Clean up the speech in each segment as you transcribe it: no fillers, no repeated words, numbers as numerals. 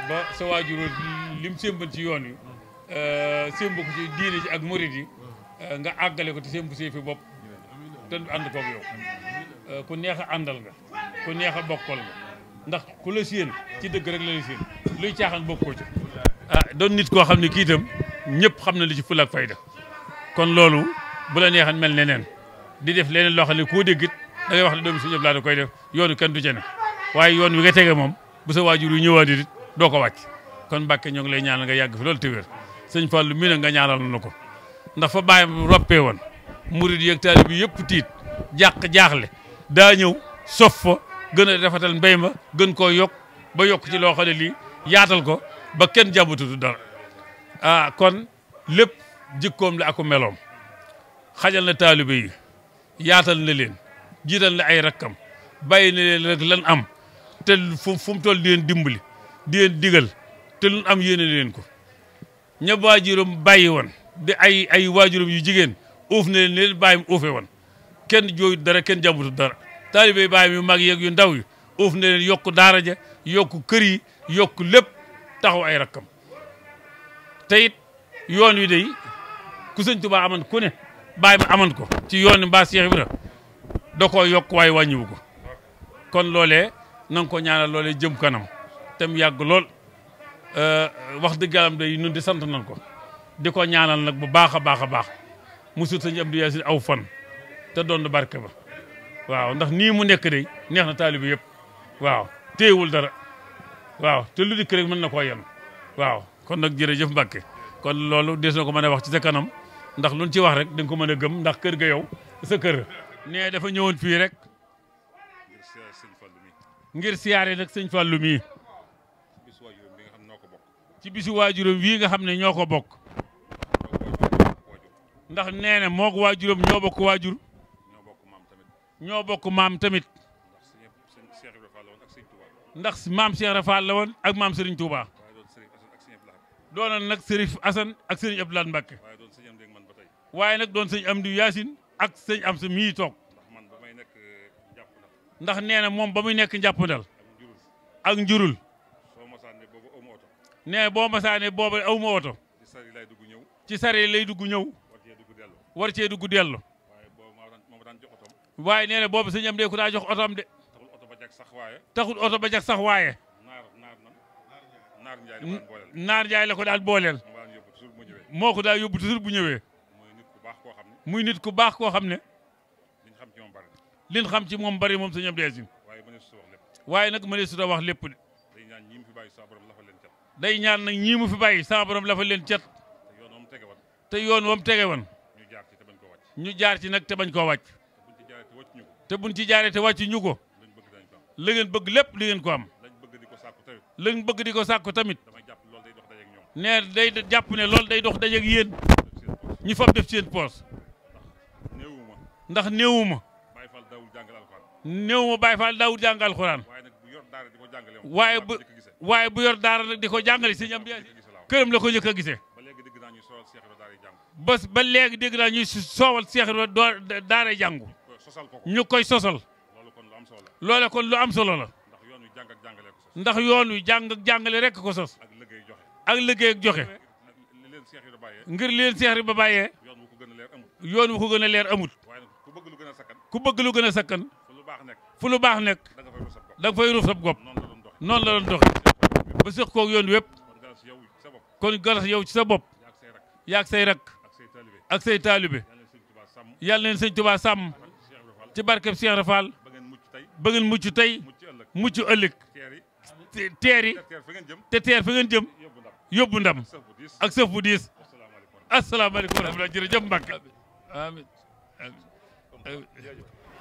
ba sa waajur lim sémban ci yoon wi sémb ko ci diine ci ak murid yi nga àggale ko te sémb see fi bopp te ànd koog yow ku neex a àndal nga ku neex a bokkal nga ndax ku la séen ci dëgg rek la la séen luy caaxaan bokkoo ci doon nit koo xam ne kii itam ñëpp xam na li ci fula ak fayda kon loolu bu la neexan mel neneen di def leneen loo xam ne koo déggit da ngay wax ne doomi Sëñ Abdou Lahad da koy def yoonu kenn du ca ne waaye yoon wi nga tege moom bu sa waajur yu ñëwaat it doo ko wàcc kon Mbàkke ñoo ngi lay ñaanal nga yàgg fi loolu te wér sëñ Fallu mi na nga ñaanal na ko ndax fa bàyyam roppee woon murid yi ak taalibe bi yëpp tiit jaaxle daa ñëw sof fa gën a rafetal mbéy ma gën koo yokk ba yokk ci loo xam ne lii yaatal ko ba kenn jàmbatutu dara kon lépp jikkoom la ako meloom xajal na taalibe yi yaatal na leen jiital na ay rakkam bàyyi na leen rek lan am te fu mu toll di leen dimbali di leen digal te lu am yéene leen ko ña waajuram bàyyi woon di ay waajuram yu jigéen uuf na leen bàyyi mu uufe woon kenn jooyut dara kenn jàmbutut dara taalibe yi bàyyi yu mag yeeg yu ndaw yi uuf na leen yokku daara ja yokku kër yi yokku lépp taxaw ay rakkam te it yoon wi day ku Sëñ Tuubaa aman ku ne bàyyi ma aman ko ci yoon wi mbaa Cheikh Ibra da koo yokk waaye wàññiwu ko kon loolee na nga ko ñaanal loolee jëm kanam te mu yàgg lool wax dëgg yàlla day nun di sant nañ ko di ko ñaanal nag bu baax a baax a baax musut Sëñ Abdou Yaasin aw fan te doon barke ba waaw ndax nii mu nekk day neex na taalibe yëpp waaw téewul dara waaw te lu dikk rek mën na koo yen waaw kon nag jërëjëf Mbàkke kon loolu des na ko mën a wax ci sa kanam ndax luñ ci wax rek da nga ko mën a gëm ndax kër ga yow sa kër nee dafa ñëwoon fii rek ngir siyaare nag Sëñ Fallu mii ci bisu waajuram wii nga xam ne ñoo ko bokk ndax nee na moo ko waajuram ñoo bokk waajur ñoo bokk maam tamit ndax maam Cheikh Ibra Fall la woon ak maam Serigne Touba doonoon nag Serif Assane ak Serigne Abdou Lahad Mbacké waaye nag doon Sëñ Amdi Yaasin ak Sëñ Amsa mii toog ndax nee na moom ba muy nekk njàppandal ak njurul nee boo masaane booba aw ma oto ci sare lay dugg ñëw war cee dugg dellu waaye nee na boobu Sëñ Amdi ku daa jox otoom de taxul oto ba jag sax waaye naar njaay la ko daal booleel moo ko daal yóbbu toujours bu ñëwee muy nit ku baax koo xam ne liñ xam ci moom bari moom Sëñ Amdi Yaasin waaye nag mënee su ta wax lépp de day ñaan nag ñii mu fi bàyyi sama borom la fa leen cet te yoon wam tege woon ñu jaar ci nag te bañ koo wàcc te buñ ci jaaree te wàcc ñu ko la ngeen bëgg lépp di ngeen ko am lañ bëgg di ko sàkku tamit ne day jàpp ne loolu day dox dajeeg yéen ñu fab def seen poos ndax néewuma Baay Faal daawul jàng alxuraan waaye bu yor daara nag di ko jàngale Sëñ Amdi Yaasin këram la ko njëkk a gisee ba léegi dégg naa ñuy soowal Cheikh Ibra daara jàngu ñu koy sosal loole kon lu am solo la ndax yoon wi jàng ak jàngale rek ko sos ak liggéey ak joxe ngir leen Cheikh Ibra bàyyee yoon wu ko gën a leer amut ku bëgg lu gën a sakkan fu lu baax nekk da nga fay ruuf sab gopp noonu la doon doxe ba séq koog yoon wépp kon galas yow ci sa bopp yaag say rak ak say taalibe yàlla neen Sëñ Tuubaa sàmm ci barkeb Cheikh Ibra Fall ba ngeen mucc tey mucc ëllëg teeri te teer fi ngeen jëm yóbbu ndam ak sëf bu diis asalaamaaleykum wa rahmatulah jërëjëf Mbàkke amiin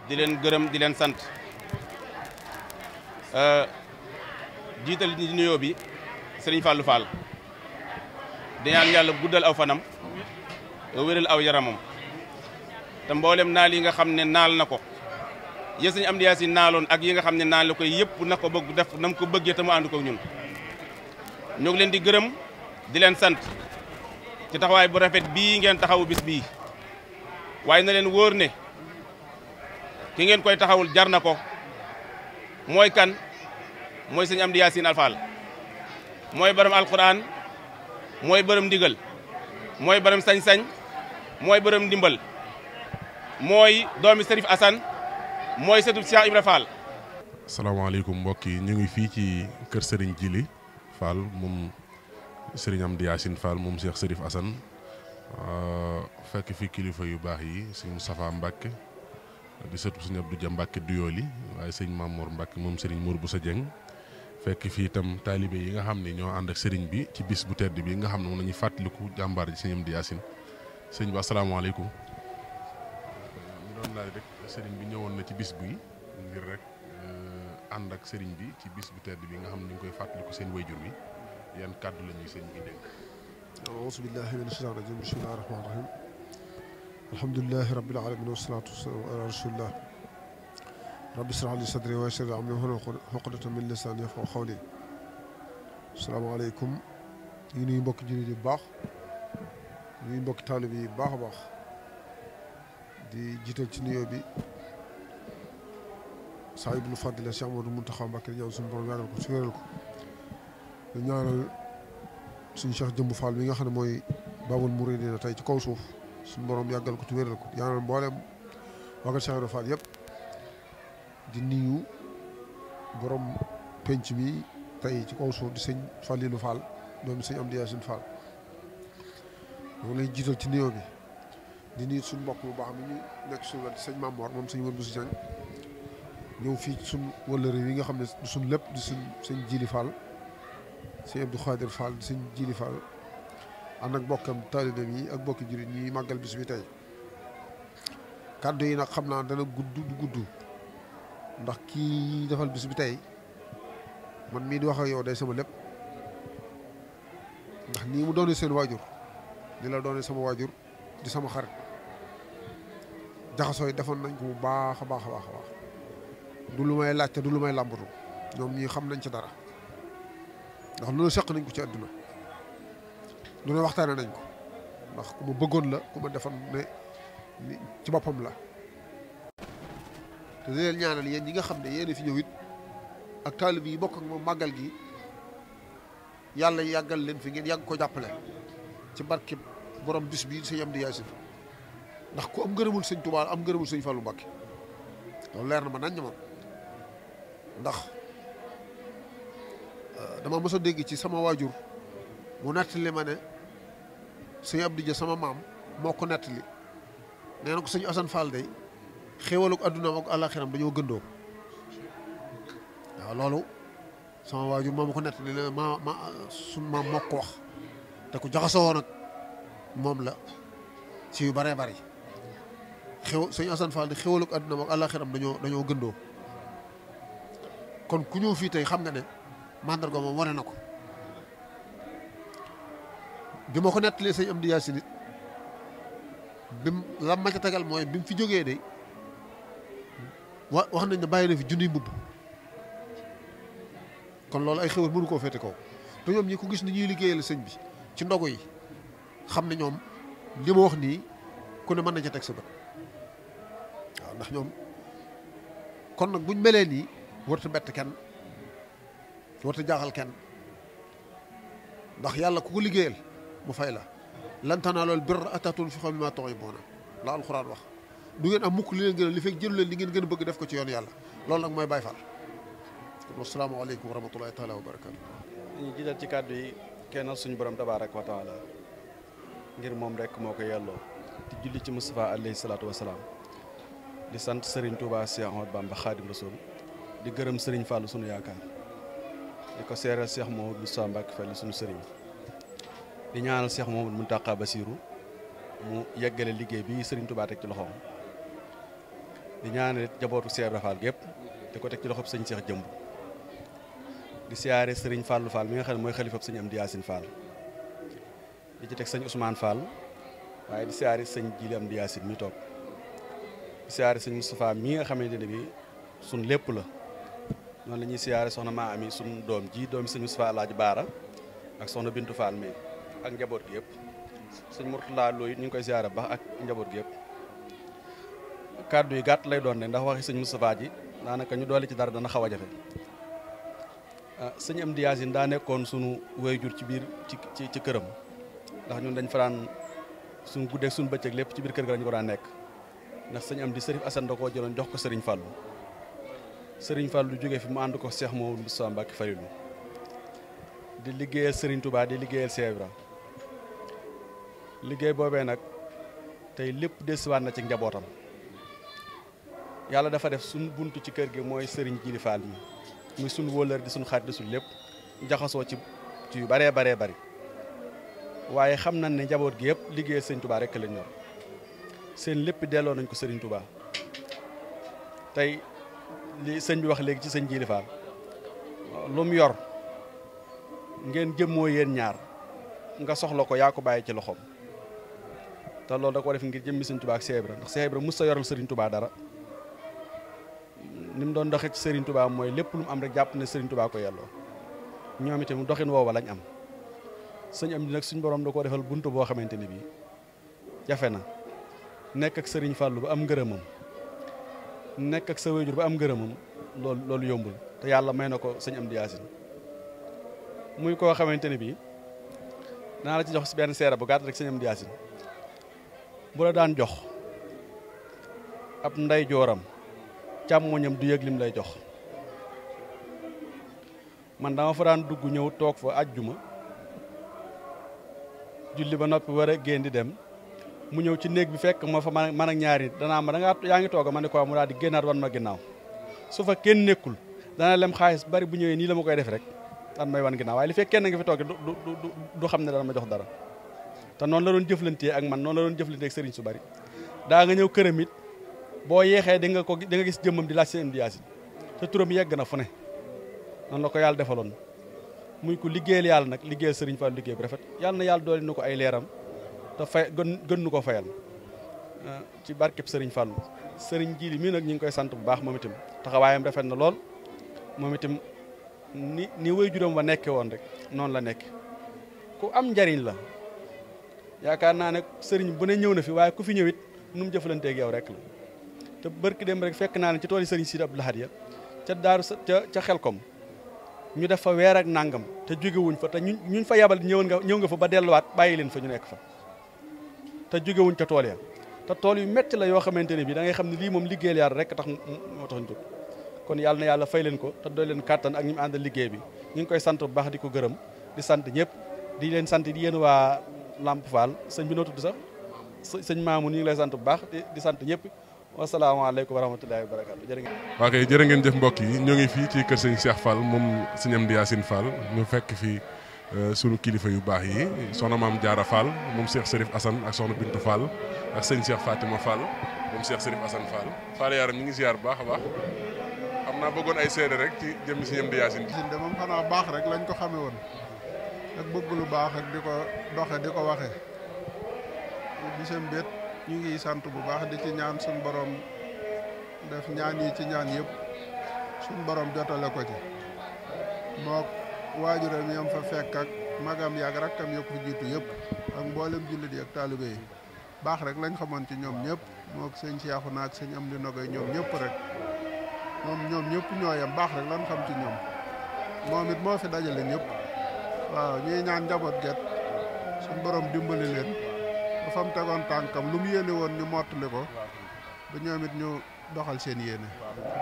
di leen gërëm di leen sant jiital di nuyoo bi Sëriñ Fallou Fall di ñaan yàlla guddal aw fanam wéral aw yaramam te mboolem naal yi nga xam ne naal na ko yéen Sëñ Amdi Yaasin naaloon ak yi nga xam ne naal la koy yëpp na ko bëgg def na mu ko bëggee te mu ànd ko ñun ñu ngi leen di gërëm di leen sant ci taxawaay bu rafet bii ngeen taxawu bis bii waaye na leen wóor ne ki ngeen koy taxawul jar na ko mooy kan mooy Sëñ Amdi Yaasin Fall mooy borom alquran mooy borom ndigal mooy borom sañ-sañ mooy borom ndimbal mooy doomi Serif Assane mooy sëtub Cheikh Ibra Fall. asalaamaaleykum mbokk yi ñu ngi fii ci kër Serigne Djily Fall moom Serigne Amdi Yacine Fall moom Cheikh Serif Assane fekk fi kilifa yu baax yi sëñ Moustapha Mbacke di sëtub sëñ Abdou Dia Mbacke Duyooli waaye sëñ Mamour Mbacke moom Serigne Mour Boussa Dieng fekk fii itam taalibe yi nga xam ne ñoo ànd ak Serigne bi ci bis bu tedd bi nga xam ne moom la ñuy fàttaliku jàmbaar ji sëñ Amdi Yacine sëñ bi asalaamaaleykum. ñu doon laaj rek Serigne bi ñëwoon na ci bis bi ngir rek ànd ak Serigne bi ci bis bu tedd bi nga xam ne ñu ngi koy fàttaliku seen wayjur bi yan kàddu la ñuy sëñ bi dénk. auzu billahi mina shaytaani rajiim bismillahi rahmaani rahiim alhamdulillahi rabbil aalamiin wassalaatu wassalaamu ala rasulillah rabbi ishrah li sadri wa yassir li amri wahlul uqdatan min lisaani yafqahu qawli. asalaamaaleykum ñu ngi nuyu mbokki jullit yi bu baax ñu ngi mbokki taalibe yi bu baax a baax di jiital ci nuyoo bi saahibul fadila Cheikh Amadou Mountakha Mbacké di ñaan suñu borom yàggal ko su wéral ko di ñaanal suñu Cheikh Jëmb Fall mi nga xam ne mooy Babul Mouridina tey ci kaw suuf suñu borom yàggal ko tu wéral ko ñaanal mboolem wagal Cheikh Ibra Fall yëpp di nuyu borom penc mi tey ci kaw suuf di sëñ Fallilou Fall doomu sëñ Amdi Yacine Fall moom lay jiital ci nuyoo bi di nuyu suñu mbokk bu baax mi ñu nekk suñu wet sëñ Mamor moom sëñ Mour Boussa Dieng ñëw fii suñ wëllëre yi nga xam ne du suñ lépp di suñ sëñ Djily Fall sëñ Abdou Khadir Fall di sëñ Djily Fall ànd ak bokkam taalibeem yi ak bokki jurit ñuy màggal bis bi tey kàddu yi nag xam naa dana gudd ndax kii defal bis bi tey man mii di wax ak yow day sama lépp ndax nii mu doone seen waajur di la doone sama waajur di sama xarit jaxasoo yi defoon nañ ko bu baax a baax a baax a baax du lu may laajte du lu may làmbatu ñoom ñii xam nañ ci dara ndax loolu seq nañ ko ci àdduna lu ne waxtaane nañ ko ndax ku ma bëggoon la ku ma defoon ne ci boppam la te di leen ñaanal yéen ñi nga xam ne yéen fi ñëw it ak taalib yi bokk ak moom màggal gi yàlla yàggal leen fi ngeen yàgg ko jàppale ci barke borom bis bii sëñ Amdi Yacine ndax ku am ngërëmul sëñ Tuubaa am ngërëmul sëñ Fallu Mbàkke loolu leer na ma nañ moom ndax dama mos a dégg ci sama waajur mu nettali ma ne sëñ Abdou Dia sama maam moo ko nettali nee na ko sëñ Assane Fall day xéewaluk addunaam ak àllaaxiram dañoo gëndoo waaw loolu sama waajur moo ma ko nettali ne suñ maam moo ko wax te ku jaxasoo woon ak moom la ci yu baree bari sëñ Assane Fall di xéewaluk addunaam ak àllaaxiram dañoo gëndoo kon ku ñëw fii tey xam nga ne mandarga moom wane na ko bi ma ko nettalee sëñ Amdi Yacine it bim la ma ca tegal mooy bi mu fi jógee de wax nañ ne bàyyi na fi junniy mbubb kon loolu ay xéwal mënu koo féete kaw te ñoom ñi ko gis ni ñuy liggéeyal sëñ bi ci ndogu yi xam ne ñoom li ma wax nii ku ne mën na ca teg sa bët waaw ndax ñoom kon nag buñ melee nii warta bett kenn warta jaaxal kenn ndax yàlla ku ko liggéeyal mu fay la lan tanaalul birra hattaa tunfiqu mimmaa tuhibbuuna la alxuraan wax du ngeen am mukk li leen gën a li fekk jëlu leen li ngeen gën a bëgg def ko ci yoon yàlla loolu nag mooy Baay Faal. asalaamaaleykum wa rahmatulahi taala wa barakaatu. dañuy jiital ci kàddu yi kennal suñu borom tabaaraka wa taala ngir moom rek moo ko yelloo di julli ci Moustapha alayhi salaatu wa salaam di sant Serigne Touba Cheikh Ahmadou Bamba Khadim Rasoul di gërëm Serigne Fallou sunu yaakaar di ko seeral Cheikh Mouhamadou Moustapha Mbacke Fall sunu Serigne di ñaanal Cheikh Mouhamadou Mountakha Bassirou mu yeggale liggéey bi Serigne Touba teg ci loxoom di ñaanal jabootu Cheikh Ibra Fall gépp di ko teg ci loxoom sëñ Cheikh Jëmb di siyaare Serigne Fallou Fall mi nga xam ne mooy xalifab sëñ Amdi Yacine Fall di ci teg sëñ Ousmane Fall waaye di siyaare sëñ Djily Amdi Yacine mi toog di siyaare sëñ Moustapha mi nga xamante ne bi suñ lépp la noonu la ñuy siyaare soxna maa ami suñ doom ji doomi sëñ Moustapha Alaaji Baara ak soxna Bintu Fall mi ak njaboot gi yëpp sëñ Mourtala Lo it ñu ngi koy siyaare baax ak njaboot gi yëpp kàddu yi gàtt lay doon ne ndax waxi sëñ Moustapha ji daanaka ñu doole ci dara dana xaw a jafe sëñ Amdi Yaasin daa nekkoon sunu waajur ci biir ci këram ndax ñun dañ faraan suñu guddeeg suñu bëccëg lépp ci biir kër ga lañu ko daan nekk ndax sëñ Amdi Sërif Asan da koo jëloon jox ko Sëriñ Fàllu Sëriñ Fàllu jógee fi mu ànd ko Cheikh Mouhamadou Moustapha Mbacké Falilou di liggéeyal Sëriñ Touba di liggéeyal Cheikh Ibra liggéey boobee nag tey lépp desiwaat na ci njabootam yàlla dafa def suñ buntu ci kër gi mooy Sëriñ Jili Fall mi muy suñ wóolër di suñ xarit di suñ lépp jaxasoo ci yu baree bari waaye xam nañ ne njaboot gi yëpp liggéeyal Sëriñ Touba rek lañ ñor seen lépp delloo nañ ko Sëriñ Touba tey li sëñ bi wax léegi ci sëñ Jili Fall lu mu yor ngeen jëmmoo yéen ñaar nga soxla ko yaa ko bàyyi ci loxoom te loolu da ko def ngir jëmmi Sëriñ Touba ak Cheikh Ibra ndax Cheikh Ibra mos a yoral Sëriñ Touba dara ni mu doon doxee ci Sëriñ Touba mooy lépp lu mu am rek jàpp ne Sëriñ Touba ko yelloo ñoom itam doxin woowa lañ am sëñ am di nag suñ borom da koo defal buntu boo xamante ni bii jafe na nekk ak Sëriñ Fàllu ba am ngërëmam nekk ak sa wéjur ba am ngërëmam loolu yombul te yàlla may na ko sëñ Amdi Yaasin muy koo xamante ne bii danaa la ci jox benn seera bu gàtt rek sëñ Amdi Yaasin bu la daan jox ab nday jooram càmmoñam du yëg lim lay jox man dama fa daan dugg ñëw toog fa ajjuma julli ba noppi war a génn di dem mu ñëw ci néeg bi fekk ma fa man ak ñaari danaa ma yaa ngi toog ma ne ko mu daal di génnaat wan ma ginnaaw su fa kenn nekkul dana lem xaalis bari bu ñëwee nii la ma koy def rek daan may wan ginnaaw waaye li fekk kenn nga fi toog du xam ne dana ma jox dara te noonu la doon jëflantee ak man noonu la doon jëflantee ak sëriñ su bari daa nga ñëw këram it boo yeexee di nga gis jëmmam di laaj seen Amdi Yaasin te turam yegg na fu ne noonu la ko yàlla defaloon muy ko liggéeyal yàlla nag liggéeyal sëriñ Fall liggéey bu rafet yàlla na yàlla doole na ko ay leeram te fay gën nu ko fayal ci barkeb sëriñ Fallu sëriñ Jili mii nag ñu ngi koy sant bu baax moom itam taxawaayam rafet na lool moom itam ni waajuram wa nekke woon rek noonu la nekk ku am njariñ la yaakaar naa ne sëriñ bu ne ñëw na fi waaye ku fi ñëwit nu mu jëflanteeg yow rek la te barki dem rek fekk naa ne ci tool yi sëriñ Sidi Abdou Lahad ya ca daaru ca Xelkom ñu def fa weer ak nangam te jógewuñ fa te ñuñ fa yabal ñëw nga fa ba delluwaat bàyyi leen fa ñu nekk fa te jógewuñ ca tool ya te tool yu metti la yoo xamante ne bi da ngay xam ne lii moom liggéeyal yàlla rek tax moo tax ñu jóg kon yàlla na yàlla fay leen ko te doy leen kàttan ak ñi mu àndal liggéey bi ñu ngi koy sant bu baax di ko gërëm di sant ñëpp di leen sant di yéen waa Lamp Fall sëñ bi noo tudd sax sëñ Maamu ñu ngi lay sant bu baax di sant ñëpp wasalaamaaleykum wa rahmatullahi wa barakaatu jërë ngeen. waa kay jërë ngeen jëf mbokk yi ñoo ngi fii ci kër sëñ Cheikh Fall moom sëñ Amdi Yaasin Fall ñu fekk fi sunu kilifa yu baax yi soxna maam Jaara Fall moom Cheikh Sërif Assane ak soxna Bintu Fall ak sëñ Cheikh Fatima Fall moom Cheikh Sërif Assane Fall Fall yaaram ñu ngi ziar bu baax a baax xam naa bëggoon ay seede rek ci jëmmi sëñ Amdi Yaasin de moom xanaa baax rek lañ ko xamee woon ak bëgg lu baax ak di ko doxe di ko waxe bisam béet ñu ngi sant bu baax di ci ñaan suñ borom def ñaan yi ci ñaan yëpp suñ borom jotale ko ci mook waajuram yam fa fekk ak magam yaag rakkam yëpp fu jiitu yëpp ak mboolem jullit yi ak taalibe yi baax rek lañ xamoon ci ñoom ñëpp mook sëñ Seexuna ak sëñ Amdi Nogoy ñoom ñëpp rek ñoom ñëpp ñooyam baax rek lañ xam ci ñoom moom it moo fi dajale ñëpp waaw ñuy ñaan njaboot get suñ borom dimbali leen ba fa mu tegoon tànkam lu mu yéene woon ñu mottali ko ba ñoom it ñu doxal seen yéene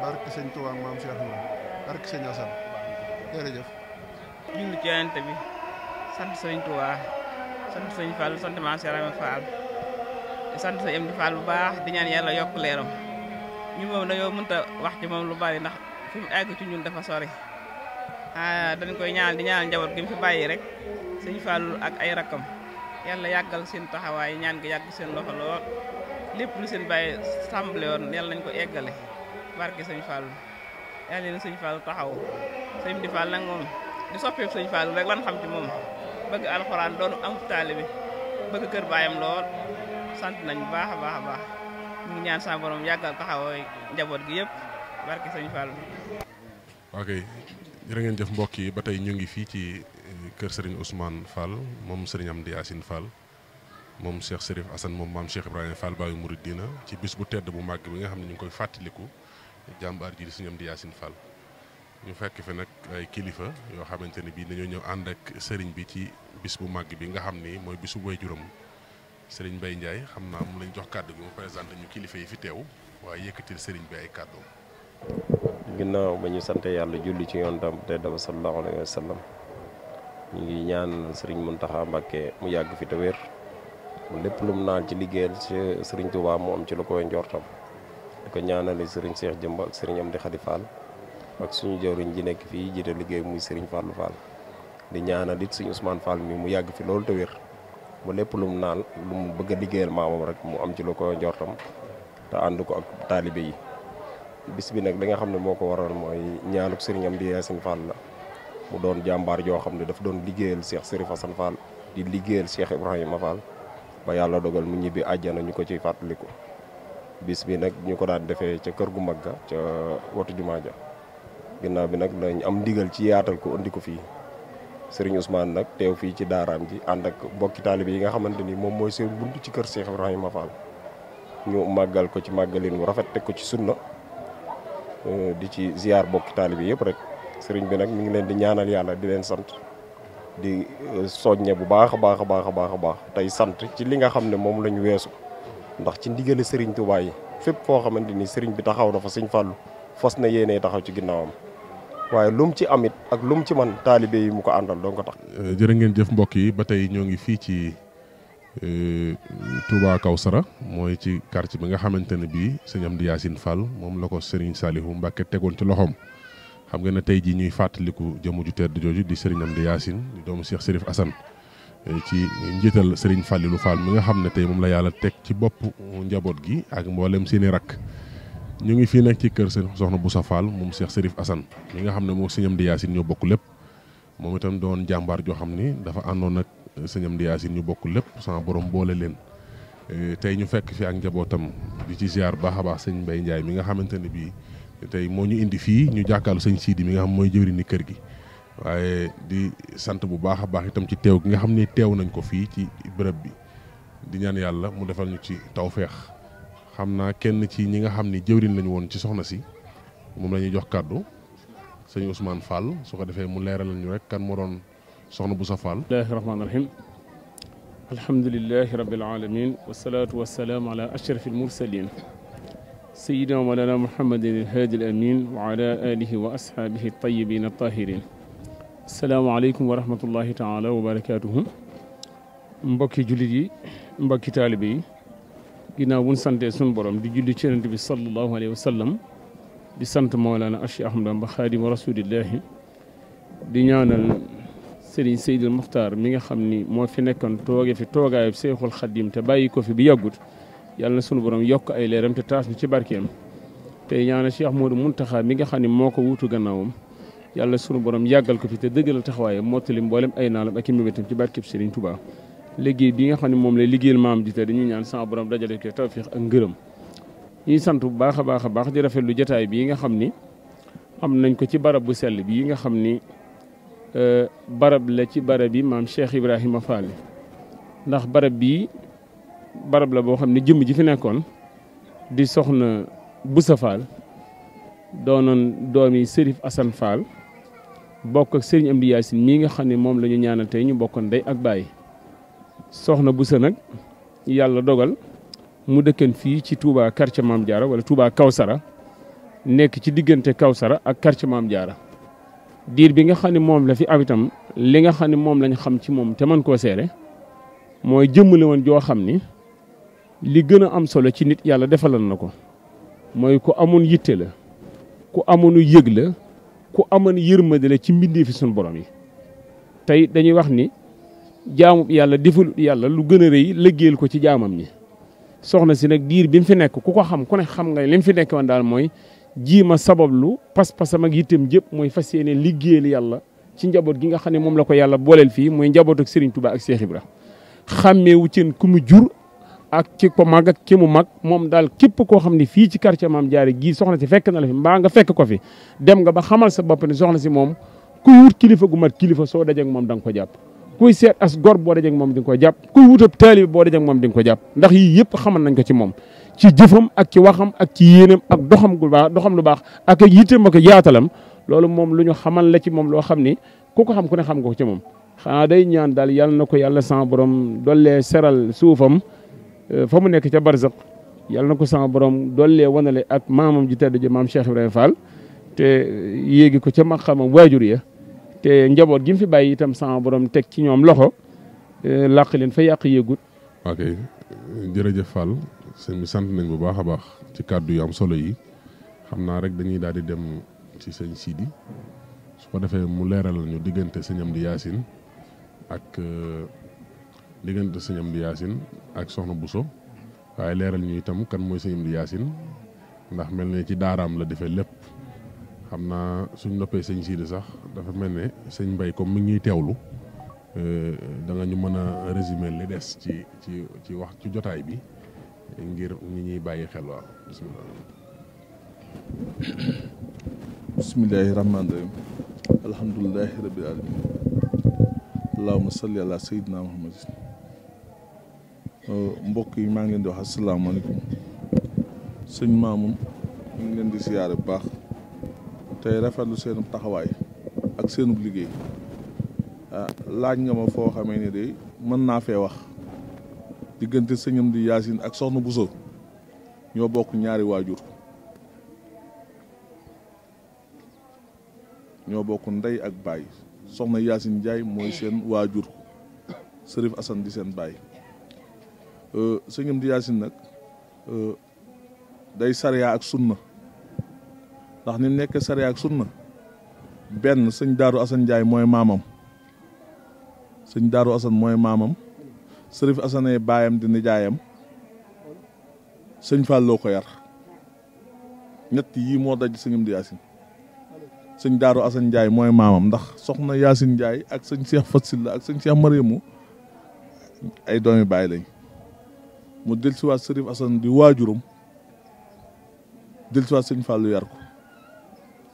barke sëñ Tuubaa ak maam Cheikh Ibrahima barke sëñ Asan jërëjëf julli ci Yonent bi sant sëñ Tuubaa sant sëñ Fall sant maam Cheikh Ibrahima Fall sant sëñ Amdi Fall bu baax di ñaan yàlla yokk leeram ñu moom dañoo mënta wax ci moom lu bari ndax fi mu egg ci ñun dafa sori dañ koy ñaanal di ñaanal njaboot gi mu fi bàyyi rek sëñ Fall ak ay rakkam yàlla yàggal seen taxawaay ñaan gi yàgg seen loxo lool lépp lu seen bàyyi sàmbale woon yàlla nañ ko eggale barke sëñ Fall yàlla leen sëñ Fall taxaw sëñ Amdi Fall nag moom di soppeeku sëñ Fall rek lan xam ci moom bëgg alxuraan doonu am taalibe bëgg kër baayam lool sant nañ bu baax a baax a baax ñu ngi ñaan sa borom yàggal taxawaay njaboot gi yëpp barke sëñ Fall. ok jërë ngeen jëf mbokk yi ba tey ñu ngi fii ci kër Serigne Ousmane Fall moom Serigne Amdi Yaasin Fall moom Cheikh Sërif Assane moom maam Cheikh Ibrahima Fall Baye Mouridina ci bis bu tedd bu màgg bi nga xam ne ñu ngi koy fàttaliku jàmbaar ji di Serigne Amdi Yaasin Fall ñu fekk fi nag ay kilifa yoo xamante ne bii dañoo ñëw ànd ak sëriñ bi ci bis bu màgg bi nga xam ni mooy bisu waajuram sëriñ Mbaye Ndiaye xam naa mu lañ jox kàddu gi mu présenté ñu kilifa yi fi teew waaye yëkkatil sëriñ bi ay kàddu. ginnaaw ba ñu sant yàlla julli ci yoon tam te dama sallallahu alayhi wa sallam ñu ngi ñaan sëriñ Mountakha Mbacké mu yàgg fi te wér lépp lu mu naan ci liggéeyal ci sëriñ Touba mu am ci lu koy njortam di ko ñaanale sëriñ Cheikh Jëmb ak sëriñ Amdi Khady Fall ak suñu jawriñ ji nekk fii jiite liggéey muy sëriñ Fallou Fall di ñaanal it suñu Ousmane Fall mi mu yàgg fi loolu te wér ba lépp lu mu naan lu mu bëgg a liggéeyal maamam rek mu am ci lu koy njortam te ànd ko ak taalibe yi. bis bi nag li nga xam ne moo ko waral mooy ñaanuk sëriñ Amdi Yaasin Fall la mu doon jàmbaar joo xam ne dafa doon liggéeyal Cheikh Serif Assane Fall di liggéeyal Cheikh Ibrahima Fall ba yàlla dogal mu ñibbi àjjana ñu ko ciy fàttaliku. bis bi nag ñu ko daan defee ca kër gu mag ga ca watu jumaa ja ginnaaw bi nag dañ am ndigal ci yaatal ko andi ko fii sëriñ Ousmane nag teew fii ci daaraam ji ànd ak bokki taalibe yi nga xamante ni moom mooy seen bunt ci kër Cheikh Ibrahima Fall ñu màggal ko ci màggalin bu rafet teg ko ci sunna di ci ziar bokki taalibe yëpp rek sëriñ bi nag mi ngi leen di ñaanal yàlla di leen sant di soññe bu baax a baax a baax a baax a baax tey sant ci li nga xam ne moom lañ weesu ndax ci ndigale sëriñ Touba yi fépp foo xamante ni sëriñ bi taxaw na fa sëñ Fallou fas na yéenee taxaw ci ginnaawam waaye lu mu ci amit ak lu mu ci man taalibe yi mu ko àndal doon ko tax. jërë ngeen jëf mbokk yi ba tey ñoo ngi fii ci Touba Kawsara mooy ci quartier bi nga xamante ne bii sëñ Amdi Yaasin Fall moom la ko Serigne Saliou Mbacké tegoon ci loxoom xam nga ne tey jii ñuy fàttaliku jëmu ju tedd jooju di Serigne Amdi Yaasin di doomu Cheikh Serif Assane ci njiital Serigne Fallilou Fall mi nga xam ne tey moom la yàlla teg ci bopp njaboot gi ak mboolem seeni rakk ñu ngi fii nag ci kër soxna Boussa Fall moom Cheikh Serif Assane mi nga xam ne moom sëñ Amdi Yaasin ñoo bokk lépp moom itam doon jàmbaar joo xam ni dafa àndoon ak sëñ Amdi Yaasin ñu bokk lépp sama borom boole leen tey ñu fekk fi ak njabootam di ci ziar baax a baax sëñ Mbaye Ndiaye mi nga xamante ne bii tey moo ñu indi fii ñu jàkkaarlu sëñ Sidi mi nga xam mooy jëwri ni kër gi waaye di sant bu baax a baax itam ci teew gi nga xam ne teew nañ ko fii ci bërëb bi di ñaan yàlla mu defal ñu ci tawfeex xam naa kenn ci ñi nga xam ni jëwriñ lañu woon ci soxna si moom la ñuy jox kàddu sëñ Ousmane Fall su ko defee mu leeralal ñu rek kan moo doon soxna Boussa Fall. bismillahi rahmaani rahim alhamdulilahi rabbil alamin wasalaatu wasalaamu ala ashrafil mursalin sayidina wa mawlana muhammadin alhaadi al amin wa ala alihi wa ashaabihi tayyibin tahirin asalaamaaleykum wa rahmatullahi taala wa barakatuhu mbokki jullit yi mbokki taalibe yi ginnaaw buñ santee sun borom di julli ci Yonent bi sallallahu alayhi wa sallam di sant Mawlana Cheikh Ahmadou Bamba Xaadimu Rasulillahi di ñaanal Serigne Seydil Muxtaar mi nga xam ni moo fi nekkoon tooge fi toogaayu Seexul Xadim te bàyyi ko fi bi yàggut yàlla na sunu borom yokk ay leeram te taas ñu ci barkeem tey ñaanal Cheikh Modou Mountakha mi nga xam ne moo ko wuutu gannaawam yàlla sunu borom yàggal ko fi te dëggalal taxawaayam mottali mboolem ay naalam ak i mébétam ci barkeem Serigne Touba liggéey bi nga xam ne moom lay liggéeyal maam ji te dañuy ñaan sama borom dajale ko tawfiix ak ngërëm ñuy sant bu baax a baax a baax di rafetlu jotaay bii nga xam ni am nañ ko ci barab bu sell bii nga xam ni barab la ci barab yi maam Cheikh Ibrahima Fall ndax barab bii barab la boo xam ne jëmm ji fi nekkoon di soxna Boussa Fall doonoon doomi Serif Assane Fall bokk ak Serigne Amdi Yaasin mii nga xam ne moom la ñu ñaanal tey ñu bokkoon ndey ak baay soxna Boussa nag yàlla dogal mu dëkkan fii ci Touba quartier Maam Diarra wala Touba Kawsara nekk ci diggante Kawsara ak quartier Maam Diarra diir bi nga xam ne moom la fi am itam li nga xam ne moom lañ xam ci moom te man koo seere mooy jëmmale woon joo xam ni li gën a am solo ci nit yàlla defalal na ko mooy ku amoon yitte la ku amoonu yëg la ku amoon yërmande la ci mbindee fi suñu borom yi tey dañuy wax ni jaamu yàlla deful yàlla lu gën a rëy liggéeyal ko ci jaamam ñi soxna si nag diir bi mu fi nekk ku ko xam ku ne xam nga li mu fi nekk woon daal mooy jiima sabablu pas-pasam ak yittem jëpp mooy fas yéene liggéeyal yàlla ci njaboot gi nga xam ne moom la ko yàlla booleel fii mooy njaboot ak Serigne Touba ak Cheikh Ibra xàmmeewu ci ku mu jur ak ki ko mag ak ki mu mag moom daal képp koo xam ne fii ci quartier Maam Diarra gii soxna si fekk na la fi mbaa nga fekk ko fi dem nga ba xamal sa bopp ne soxna si moom kuy wut kilifa gu mat kilifa soo dajeek moom da nga ko jàpp kuy seet as gor boo dajeek moom di nga ko jàpp kuy wutab taalibe boo dajeek moom di nga ko jàpp ndax yii yëpp xamal nañ ko ci moom ci jëfam ak ci waxam ak ci yéenam ak doxam gu baax doxam lu baax ak yitteem ak yaatalam loolu moom lu ñu xamal la ci moom loo xam ni ku ko xam ku ne xam nga ko ci moom xanaa day ñaan daal yàlla na ko yàlla sama borom dollee seral suufam fa mu nekk ca barzak yàlla na ko sama borom dollee wanale ak maamam ji tedd ji maam Cheikh Ibrahima Fall te yéegi ko ca maqamam waajur ya te njaboot gi mu fi bàyyi itam sama borom teg ci ñoom loxo làq leen fa yàq yéegut. ok jërëjëf Fall sëñ bi sant nañ bu baax a baax ci kàddu yu am solo yi xam naa rek dañuy daal di dem ci sëñ Sidi su ko defee mu leeral ñu diggante sëñ Amdi Yaasin ak diggante sëñ Amdi Yaasin ak soxna Bousso waaye leeral ñu itam kan mooy sëñ Amdi Yaasin ndax mel ne ci daaraam la defee lépp xam naa suñ noppee sëñ Sidi sax dafa mel ne sëñ Mbay comme mi ngi ñuy teewlu da nga ñu mën a résumer li des ci wax ci jotaay bi ngir ñi ñuy bàyyi xel waaw bismillah. bismillahi rahmaani rahim alhamdulilahi rabbil alamin allahumma salli ala sayyidina muhammad mbokk yi maa ngi leen di wax asalaamaaleykum sëñ Mamoun ñu ngi leen di siyaare bu baax tey rafetlu seen taxawaay ak seenub liggéey laaj nga ma foo xamee ne de mën naa fee wax diggante sëñ Amdi Yaasin ak soxna Bousso ñoo bokk ñaari waajur ñoo bokk ndey ak baay soxna Yaasin Njaay mooy seen waajur Sërif Asan di seen baay sëñ Amdi Yaasin nag day sariya ak sunna ndax ni nekk sariya ak sunna benn sëñ Daaru Asan Njaay mooy maamam sëñ Daaru Asan mooy maamam Sërif Asanee baayam di nijaayam sëñ Falloo ko yar ñett yii moo daj sëñ Amdi Yaasin sëñ Daaru Asan Njaay mooy maamam ndax soxna Yaasin Njaay ak sëñ Cheikh Fatsila ak sëñ Cheikh Mariamu ay doomi baay lañ mu dellusiwaat Sërif Asan di waajuram dellusiwaat sëñ Fallu yar ko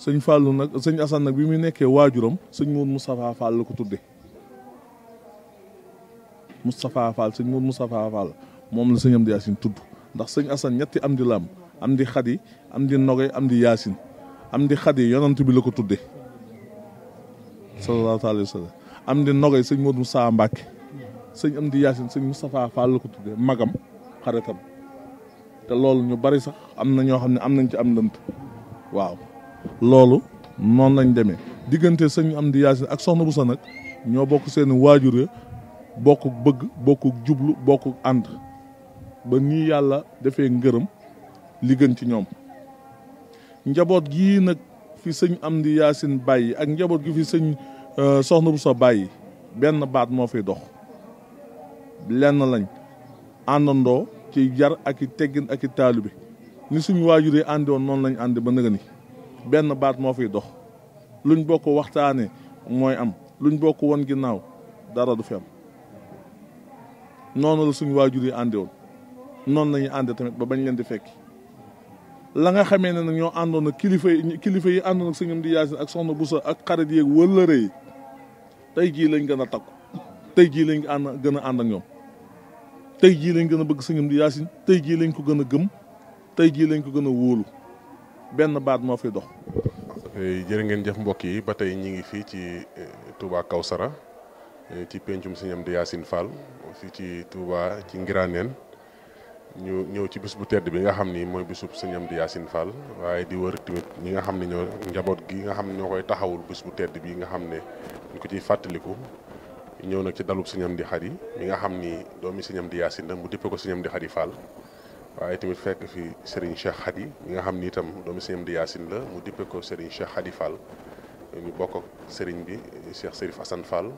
sëñ Fallu nag sëñ Asan nag bi muy nekkee waajuram sëñ Mour Moustapha Fall la ko tudde Moustapha Fall sëñ Mour Moustapha Fall moom la sëñ Amdi Yaasin tudd ndax sëñ Asan ñetti am di lam am di xadi am di nogoy am di Yaasin am di xadi yonant bi la ko tudde sallallahu alayhi wa sallam am di nogoy sëñ Mour Moustapha Mbàkke sëñ Amdi Yaasin sëñ Moustapha Fall la ko tudde magam xaritam te loolu ñu bari sax am na ñoo xam ne am nañ ci am lënt waaw loolu noonu lañ demee diggante sëñ Amdi Yaasin ak soxna Bousso nag ñoo bokk seen waajur bokk bëgg bokk jublu bokk ànd ba nii yàlla defee ngërëm li gën ci ñoom njaboot gii nag fi sëñ Amdi Yaasin bàyyi ak njaboot gi fi sëñ soxna Bousso bàyyi benn baat moo fiy dox lenn lañ àndandoo ci jar ak i teggin ak i taalibe ni suñu waajur yi àndi woon noonu lañ àndi ba nëga ni benn baat moo fiy dox luñ bokk waxtaane mooy am luñ bokk won ginnaaw dara du fi am noonu la suñu waajur yi àndi woon noonu lañuy àndi tamit ba bañ leen di fekki la nga xamee ne nag ñoo àndoon ak kilifa yi àndoon ak sëñ Amdi Yaasin ak soxna Bousso ak xarit yeeg wëllëre yi tey jii lañ gën a takku tey jii lañ gën a ànd ak ñoom tey jii lañ gën a bëgg sëñ Amdi Yaasin tey jii lañ ko gën a gëm tey jii lañ ko gën a wóolu benn baat moo fi dox. jërë ngeen jëf mbokk yi ba tey ñi ngi fii ci Touba Kawsara ci pencum sëñ Amdi Yaasin Fall fii ci Touba ci Ngiraneen ñu ñëw ci bis bu tedd bi nga xam ni mooy bisub sëñ Amdi Yaasin Fall waaye di wër tamit ñi nga xam ne ñoo njaboot gi nga xam ne ñoo koy taxawul bis bu tedd bi nga xam ne ñu ko ciy fàttaliku ñëw nag ci dalub sëñ Amdi Xadi mi nga xam ni doomi sëñ Amdi Yaasin la mu dippe ko sëñ Amdi Xadi Fall waaye tamit fekk fi Serigne Cheikh Xadi mi nga xam ni itam doomi sëñ Amdi Yaasin la mu dippe ko Serigne Cheikh Xadi Fall ñu bokk ak Serigne bi Cheikh Serif Assane Fall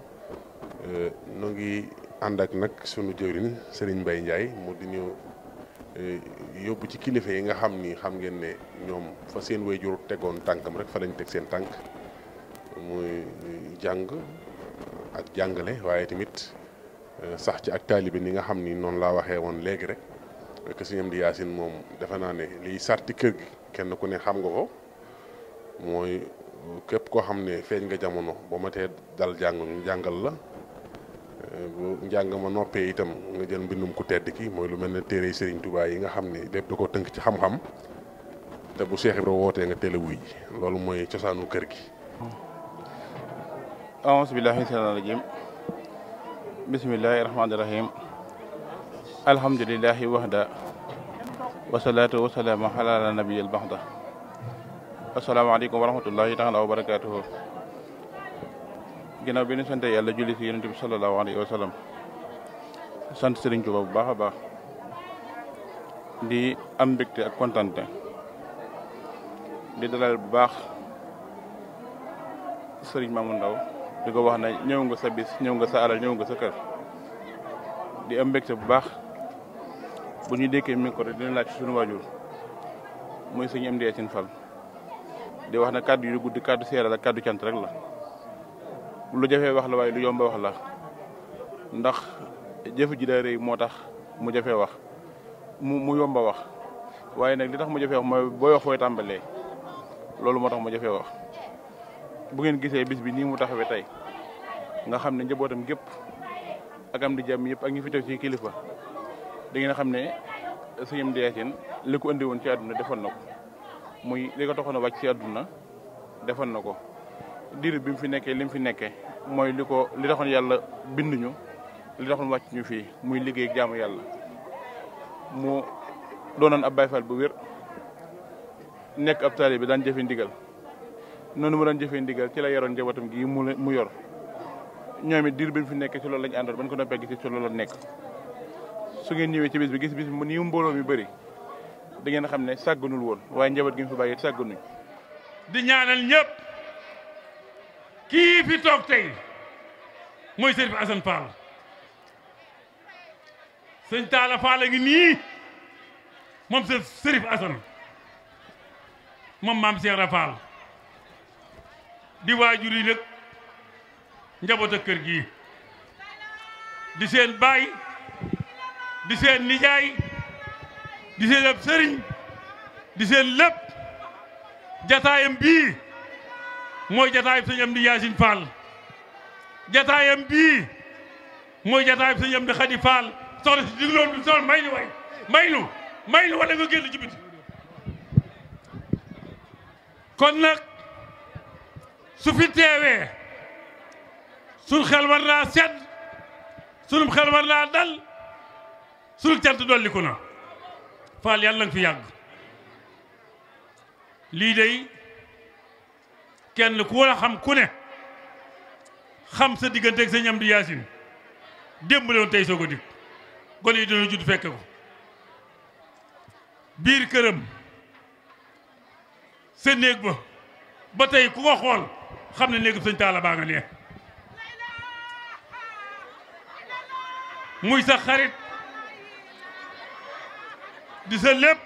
nu ngi ànd ak nag sunu jëwriñ Serigne Mbaye Ndiaye mu di ñu yóbbu ci kilifa yi nga xam ni xam ngeen ne ñoom fa seen wayjur tegoon tànkam rek fa lañ teg seen tànk muy jàng ak jàngale waaye tamit sax ci ak taalibe ni nga xam ni noonu laa waxee woon léegi rek que sëñ Amdi Yaasin moom defe naa ne liy sarti kër gi kenn ku ne xam nga ko mooy képp koo xam ne feeñ nga jamono ba ma tee dal jàng ñu jàngal la bu njàng ma noppee itam nga jël mbindum ku tedd ki mooy lu mel ne téere Serigne Touba yi nga xam ne lépp da ko tënk ci xam-xam te te bu Cheikh Ibra wootee nga teel a wuy ji loolu mooy cosaanu kër gi. a'uuzu billaahi mina shaytaani rajiim bismillaahi rahmaani rahiim alhamdulillaahi wahda wasalaatu wasalaamu ala nabiyil baxda asalaamaaleykum wa rahmatullahi taala wa barakaatuhu. ginnaaw bi ñu sant yàlla julli si yonent bi sallallahu alayhi wa sallam sant Sëriñ Tuuba bu baax a baax di am mbégte ak kontante di dalal bu baax Sëriñ Mamoune Ndaw di ko wax ne ñëw nga sa bis ñëw nga sa alal ñëw nga sa kër di am mbégte bu baax bu ñu dékkee micro dina laaj suñu waajur muy sëñ Amdi Yaasin Fall di wax na kàddu yu guddi kàddu seera la kàddu cant rek la lu jafee wax la waaye lu yomba wax la ndax jëf ji daa rëy moo tax mu jafee wax mu yomba wax waaye nag li tax mu jafee wax mooy booy wax fooy tàmbalee loolu moo tax mu jafee wax bu ngeen gisee bis bi nii mu taxawee tey nga xam ne njabootam gépp ak am di jàmm yëpp ak ñi fi teew ci kilifa da ngeen xam ne sëñ Amdi Yaasin li ko andi woon ci àdduna defoon na ko muy li ko taxoon a wàcc ci àdduna defoon na ko diir bi mu fi nekkee li mu fi nekkee mooy li taxoon yàlla binduñu li taxoon wàcc ñu fii muy liggéey ak jaamu yàlla mu doonoon ab Baay Faal bu wér nekk ab taalibe bi daan jëfe ndigal noonu mu daan jëfee ndigal ci la yoroon njabootam gi mu yor ñoom it diir bi mu fi nekkee ci loolu lañu àndoon ba ñu ko noppee gis ci loolu la nekk su ngeen ñëwee ci bis bi gis bis bi nii mbooloo mi bëri da ngeen xam ne sàgganul woon waaye njaboot gi mu fi bàyyi sàgganuñ di ñaanal ñëpp kii fi toog tey mooy Sërif Assane Fall sëñ Talla Fall a ngi nii moom Sërif Assane moom maam Cheikh Ibra Fall di waajur yi nag njaboot ak kër gi di seen baay di seen nijaay di seen ab sëriñ di seen lépp jataayam bii mooy jataayam sëñ Amdi Yaasin Fall jataayam bii mooy jataayam sëñ Amdi Xadi Fall soxna si digloon du sol may nu way may nu wala nga génn ci biti kon nag su fi teewee suñ xel war naa sedd sunum xel war naa dal sunu cant dolliku na Fall yàlla nga fi yàgg lii day kenn ku war a xam ku ne xam sa digganteeg sëñ Amdi Yaasin démb la woon tey soo ko dig gone yi dina judd fekke ko biir këram sa néeg ba tey ku ko xool xam ne néegu sëñ Talla baa nga nee muy sa xarit di sa lépp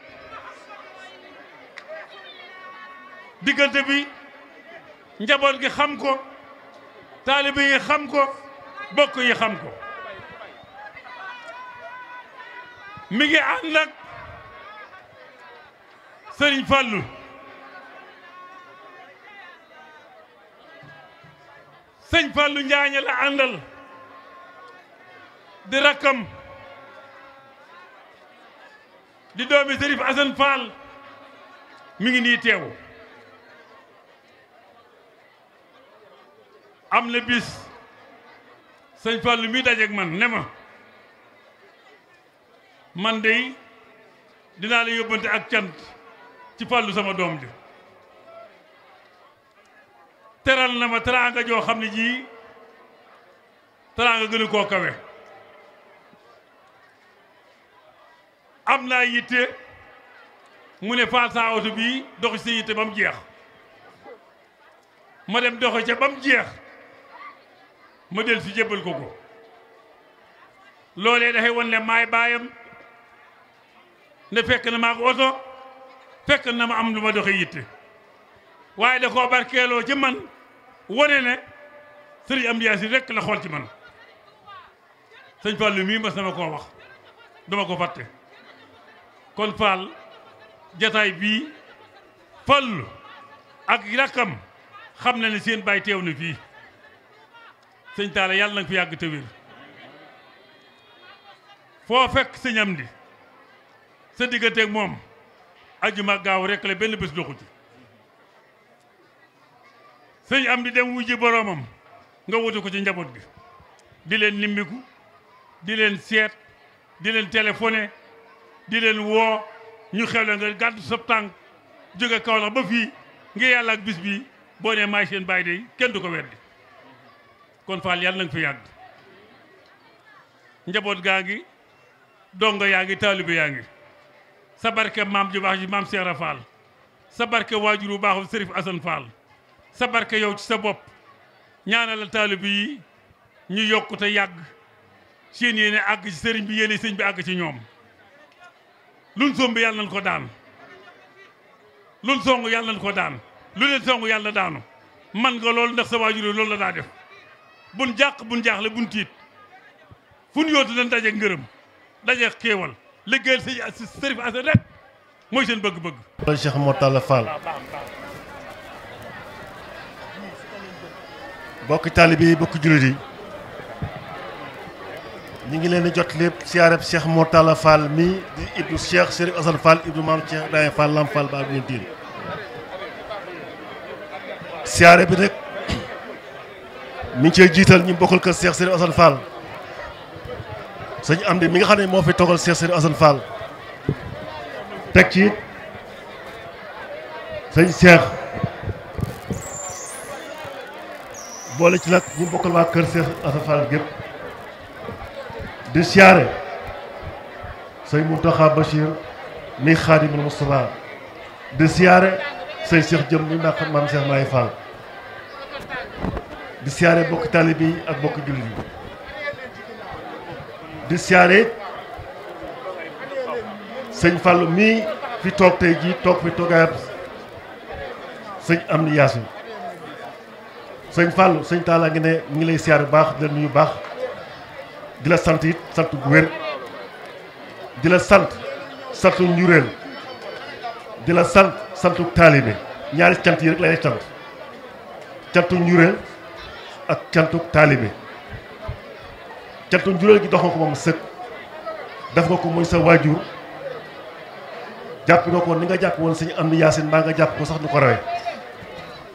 diggante bi njaboot gi xam ko taalibe yi xam ko bokk yi xam ko mi ngi ànd ak Sëriñ Fallu sëñ Fallu Njaaña la àndal di rakkam di doomi Sërif Assane Fall mi ngi nii teew am na bis sëñ Fallu mi dajeeg man ne ma man de dinaa la yóbbante ak cant ci Fallu sama doom ji teral na ma teraanga joo xam ne ji teraanga gënu koo kawe am naa yitte mu ne Fall saa oto bii doxi sa yitte ba mu jeex ma dem doxi ca ba mu jeex ma del si jébbal ko ko loolee dafay wan ne maay baayam ne fekk na maa ko oto fekk na ma am lu ma doxe yitte waaye da koo barkeeloo ci man wane ne sëriñ Amdi Yaasin rekk la xool ci man sëñ Fallu mii mas na ma koo wax dama ko fàtte kon Fall jataay bii Fallu ak rakkam xam na ne seen baay teew na fii sëñ Talla yàlla na nga fi yàgg te wér foo fekk sëñ Amdi sa digganteeg moom ajjuma gaaw rek la benn bés doxu ci sëñ am di dem wujji boroomam nga wutu ko ci njaboot gi di leen nimmiku di leen seet di leen téléphoné di leen woo ñu xewle nga gàddu sa tànk jóge Kaolack ba fii ngir yàlla ak bis bi boo nee maay seen bàyyi day kenn du ko weddi kon Fall yàlla na nga fi yàgg njaboot gaa ngi dongo yaa ngi taalibe yaa ngi sa barke maam ju baax ji maam Seera Fall sa barke waajur bu baaxu Sërif Asan Fall sa barke yow ci sa bopp ñaanal taalibe yi ñu yokku te yàgg seen yéene àgg ci sëriñ bi yéene sëñ bi àgg ci ñoom luñ somb yàlla nañ ko daan luñ song yàlla nañ ko daan lu leen song yàlla daanu man nga loolu ndax sa waajur loolu la daa def buñ jàq buñ jaaxle buñ tiit fu ñu yóotu nañ daje ngërëm daje xéewal liggéeyal Sërif Asan rek mooy seen bëgg-bëgg. Cheikh Mortalla Fall bokk taalibe yi bokk jullit yi ñu ngi leen di jot lépp siyaareb Cheikh Mortalla Fall mi di ibnu Cheikh Sërif Asan Fall ibnu maam Cheikh Ibrahima Fall Lam Fall ba ñu diin siyaare bi nag mi ngi cee jiital ñu bokkal kër Cheikh Sërif Asan Fall sëñ Amdi mi nga xam ne moo fi toogal Cheikh Sërif Asan Fall teg ci sëñ Cheikh boole ci nag ñu bokkal waa kër Cheikh Asan Fall gépp di siyaare sëñ Muntaxa Bachir mi Xaadimul Mustafa di siyaare sëñ Cheikh Jëm mi ndax maam Cheikh Maay Fall di siyaare bokki taalibe yi ak bokki jullit yi di siyaare sëñ Fallu mii fi toog tey jii toog fi toogaayam sëñ Amdi Yaasin sëñ Fallu sëñ Talla ngi ne mi ngi lay siyaare bu baax di la nuyu baax di la sant it sant bu wér di la sant santu njureel di la sant santu taalibe ñaari cant yi rek lay sant cantu njureel ak cantu taalibe cantu njureel gi dox nga ko moom sëkk def nga ko muy sa waajur jàpp nga ko ni nga jàpp woon sëñ Amdi Yaasin mbaa nga jàpp ko sax du ko rawee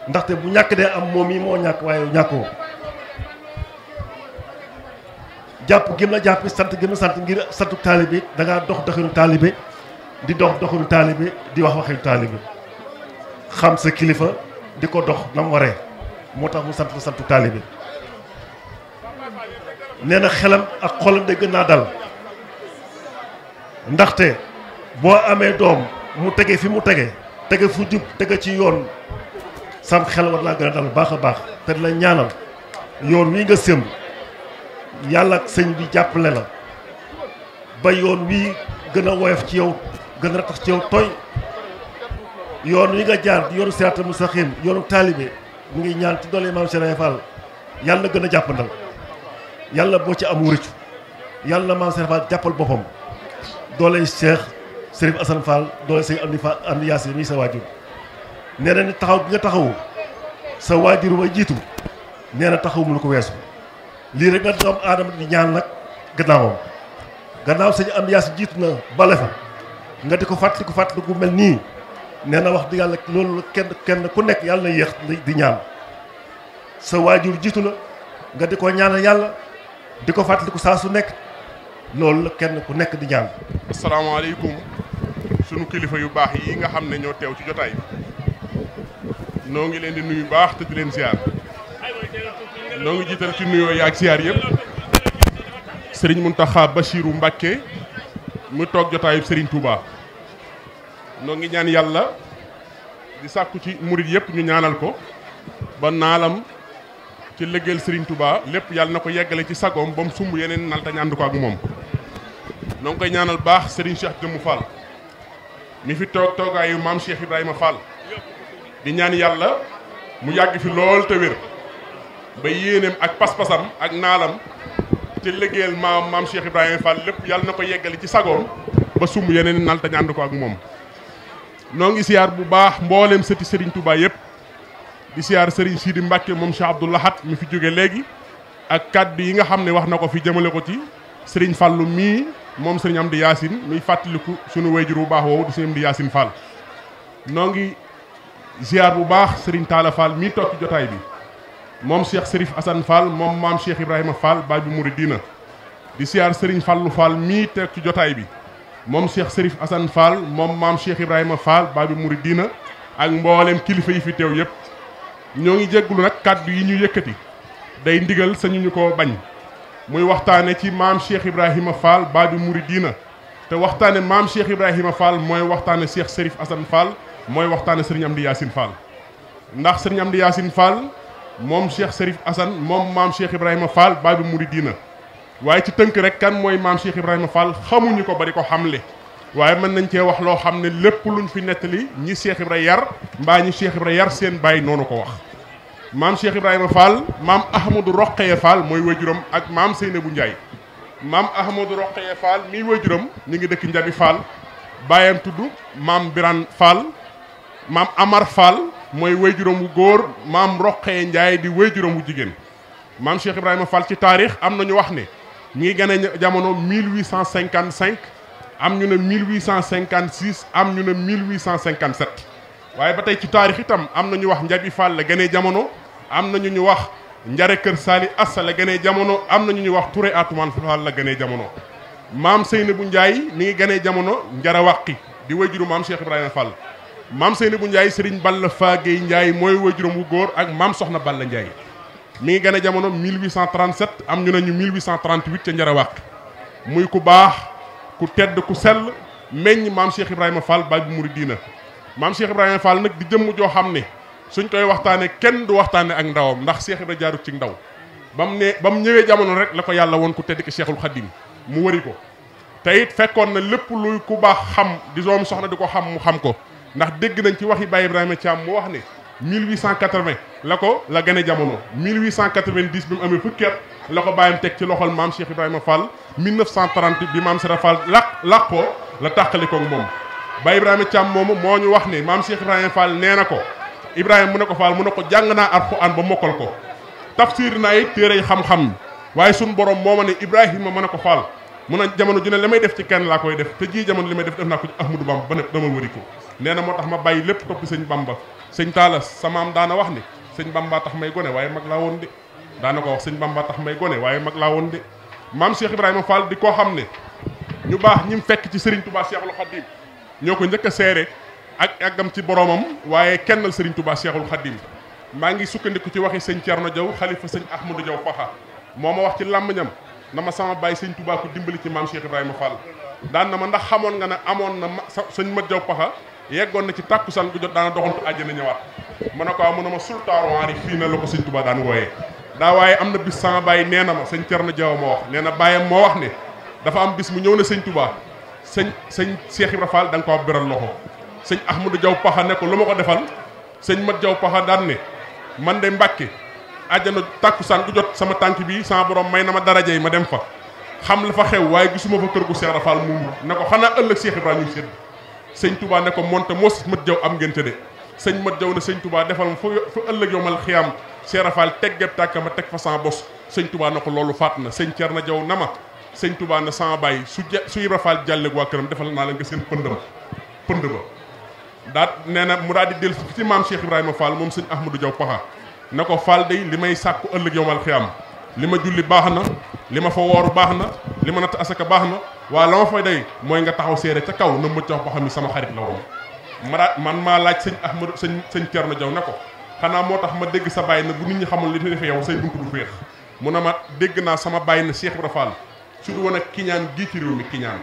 ndaxte bu ñàkk dee am moom yi moo ñàkk waaye ñàkkoo jàpp gëm la jàpp sant gëm la sant ngir santu taalibe da ngaa dox doxinu taalibe di dox doxinu taalibe di wax waxinu taalibe xam sa kilifa di ko dox na mu waree moo tax mu sant la santu taalibe nee na xelam ak xolam de gën naa dal ndaxte boo amee doom mu tege fi mu tege fu jub tege ci yoon sam xel war naa gën a dal baax a baax te di la ñaanal yoon wi nga sëmb yàlla ak sëñ bi jàppale la ba yoon wi gën a woyof ci yow gën a ratax ci yow tooy yoon wi nga jaar di yoonu siraatal mustaqiim yoonu taalibe mu ngi ñaan ci doole maam Cheikh Fall yàlla na gën a jàppandal yàlla boo ci am wurëccu yàlla na maam Cheikh Fall jàppal boppam doole Cheikh Sërif Asan Fall doole sëñ Amdi Yaasin mi sa waajur nee na ni taxaw bi nga taxawu sa waajur wa jiitu nee na taxaw mu lu ko weesu lii rek nga doom aadama di ñaan nag gannaawam gannaaw sëñ Amdi Yaasin jiitu na bale fa nga di ko fàttali gu mel nii nee na wax di yàlla loolu kenn ku nekk yàlla na yéex di ñaan sa waajur jiitu la nga di ko ñaanal yàlla di ko fàttaliku saa su nekk loolu la kenn ku nekk di ñaan. asalaamaaleykum sunu kilifa yu baax yi nga xam ne ñoo teew ci jotaay bi noo ngi leen di nuyu baax te di leen siyaar noo ngi jiital ci nuyoo yi ak siyaar yëpp Serigne Mountakha Bachirou Mbacké mu toog jotaayu Serigne Touba noo ngi ñaan yàlla di sàkku ci murit yëpp ñu ñaanal ko ba naalam ci liggéeyal Serigne Touba lépp yàlla na ko yeggale ci sagoom ba mu sumb yeneen nal te ñu ànd ko ak moom noo ngi koy ñaanal baax Serigne Cheikh Jëmmu Fall mi fi toog toogaayu maam Cheikh Ibrahima Fall di ñaan yàlla mu yàgg fi lool te wér ba yéeneem ak pas-pasam ak naalam ci liggéeyal maam Cheikh Ibrahima Fall lépp yàlla na ko yeggale ci sagoom ba sumb yeneen nal te ñu ànd ko ak moom noo ngi siyaar bu baax mbooleem sëti Serigne Touba yëpp di siyaar Serigne Sidi Mbacke moom Cheikh Abdou Lahad mi fi jóge léegi ak kaddu yi nga xam ne wax na ko fi jëmale ko ci Serigne Fallou mii moom Serigne Amdi Yaasin miy fàttaliku sunu wayjur bu baax woowu di Serigne Amdi Yaasin Fall noo ngi ziar bu baax Serigne Talla Fall mii toog ci jotaay bi moom Cheikh Serif Assane Fall moom maam Cheikh Ibrahima Fall baay bu Mouridina di ziar Serigne Fallou Fall mii toog ci jotaay bi moom Cheikh Serif Assane Fall moom maam Cheikh Ibrahima Fall baay bu Mouridina ak mboolem kilifa yi fi teew yëpp ñoo ngi jéggulu nag kàddu yi ñu yëkkati day ndigal sañu ñu ko bañ muy waxtaane ci maam Cheikh Ibrahima Fall baay bu Mouridina te waxtaane maam Cheikh Ibrahima Fall mooy waxtaane Cheikh Serif Assane Fall mooy waxtaane Serigne Amdi Yacine Fall ndax Serigne Amdi Yacine Fall moom Cheikh Serif Assane moom maam Cheikh Ibrahima Fall baay bu Mouridina waaye ci tënk rek kan mooy maam Cheikh Ibrahima Fall xamuñu ko bari ko xamle waaye mën nañ cee wax loo xam ne lépp luñ fi nettali ñi Cheikh Ibrahima yar mbaa ñi Cheikh Ibrahima yar seen baay noonu ko wax maam Cheikh Ibrahima Fall maam Ahmadou Rokhaya Fall mooy waajuram ak maam Seynabou Ndiaye maam Ahmadou Rokhaya Fall mii waajuram ñu ngi dëkk Njabi Fall baayam tudd maam Birane Fall maam Amar Fall mooy waajuram wu góor maam Rokhaya Ndiaye di waajuram wu jigéen maam Cheikh Ibrahima Fall ci taarix am na ñu wax ne mi ngi gane jamono 1855 am ñu ne 1856 am ñu ne 1857 waaye ba tey ci taarix itam am na ñu wax Njabi Fall la gane jamono am na ñu wax Njare Kër Sali Assa la gane jamono am na ñu wax Touré Atoumane Fall la gane jamono maam Seynabou Ndiaye mi ngi gane jamono Njara Waqi di wajuru maam Cheikh Ibrahima Fall maam Seynabou Ndiaye Serigne Balla Fagey Ndiaye mooy wajuram wu góor ak maam Soxna Balla Ndiaye mi ngi gane jamono 1837 am ñu ne ñu 1838 ca Njara Waqi muy ku baax ku tedd ku sell meññ maam Cheikh Ibrahima Fall baay bu Mouridina maam Cheikh Ibrahima Fall nag di jëmm joo xam ne suñ koy waxtaane kenn du waxtaane ak ndawam ndax Cheikh Ibrahima jaarut ci ndaw ba mu ñëwee jamono rek la ko yàlla woon ku tedd ki Cheikhul Khadim mu wëri ko te it fekkoon na lépp luy ku baax xam di doom soxna di ko xam mu xam ko ndax dégg nañ ci waxi Baye Ibrahima Thiam mu wax ne 1880 la gane jamono 1890 bi mu amee fukki at la ko bàyyam teg ci loxol maam Cheikh Ibrahima Fall 1930 bi maam Sera Fall làqoo la tàqali koog moom Baye Ibrahima Thiam moomu moo ñu wax ne maam Cheikh Ibrahima Fall nee na ko Ibrahima mu ne ko Fall mu ne ko jàng naa Alxuraan ba mokkal ko tafsir naa it téere xam-xam waaye suñ borom moo ma ne Ibrahima mu ne ko Fall mu ne jamono ju ne li may def ci kenn laa koy def te ji jamono li may def naa ko ci Ahmadou Bamba ba ne dama wëri ko nee na moo tax ma bàyyi lépp topp sëñ Bamba sëñ Talla samaam daana wax ne sëñ Bamba tax may gone waaye mag laa woon de daana ko wax sëñ Bamba tax may gone waaye mag laa woon de maam Cheikh Ibrahima Fall di koo xam ne ñu baax ñi mu fekk ci Serigne Touba Cheikhul Khadim ñoo ko njëkk a seere ak àggam ci boromam waaye kennal Serigne Touba Cheikhul Khadim maa ngi sukkandiku ci waxi sëñ Thierno Diaw xalifa sëñ Ahmadou Diaw Paxa moo ma wax ci làmmiñam na ma sama bàyyi sëñ Touba ko dimbali ci maam Cheikh Ibrahima Fall daan na ma ndax xamoon nga ne amoon na sëñ Mat Diaw Paxa yeggoon na ci tàkkusaan gu jot daana doxantu àjjana ñëwaat mu ne ko mu ne ma sultaaru Henri fii na la ko sëñ Touba daan wooyee daa waaye am na bis sama bàyyi nee na ma sëñ Thierno Diaw ma wax nee na bàyyam moo wax ne dafa am bis mu ñëw na sëñ Touba sëñ Cheikh Ibrahima Fall da nga ko beral loxo sëñ Ahmadou Diaw Paxa ne ko lu ma ko defal sëñ Mat Diaw Paxa daan ne man de Mbàkke àjjana tàkkusaan gu jot sama tànk bi sama borom may na ma daraja yi ma dem fa xam la fa xew waaye gisuma fa kër gu Cheikh Ibrahima Fall mu ne ko xanaa ëllëg Cheikh Ibrahima ñu sedd sëñ Touba ne ko monte mos Mat Diaw am ngeen te de sëñ Mat Diaw ne sëñ Touba defal ma fa ëllëg yow mal xiyam Cheikh Ibrahima Fall teggeb tàkk ma teg fa sama bos sëñ Touba ne ko loolu faat na sëñ Thierno Diaw na ma sëñ Touba ne sama bàyyi su Ibrahima Fall jàlleeg waa këram defal naa la nga seen pënd ba daat nee na mu daal di dellu ci maam Cheikh Ibrahima Fall moom sëñ Ahmadou Diaw Paxa na ko Fall day li may sàkku ëllëg yow mal xiyam li ma julli baax na li ma fa wooru baax na li ma natt asaka baax na waaye la ma fay day mooy nga taxaw seere ca kaw na Mat Diaw Paxa mi sama xarit la woon man maa laaj sëñ Ahmadou sëñ Thierno Diaw ne ko xanaa moo tax ma dégg sa bàyyi na bu nit ñi xamul li ñu defee yow say buntu du féex mu ne ma dégg naa sama bàyyi na Cheikh Ibrahima Fall su du woon ak kiñaan gii ci réew mi kiñaan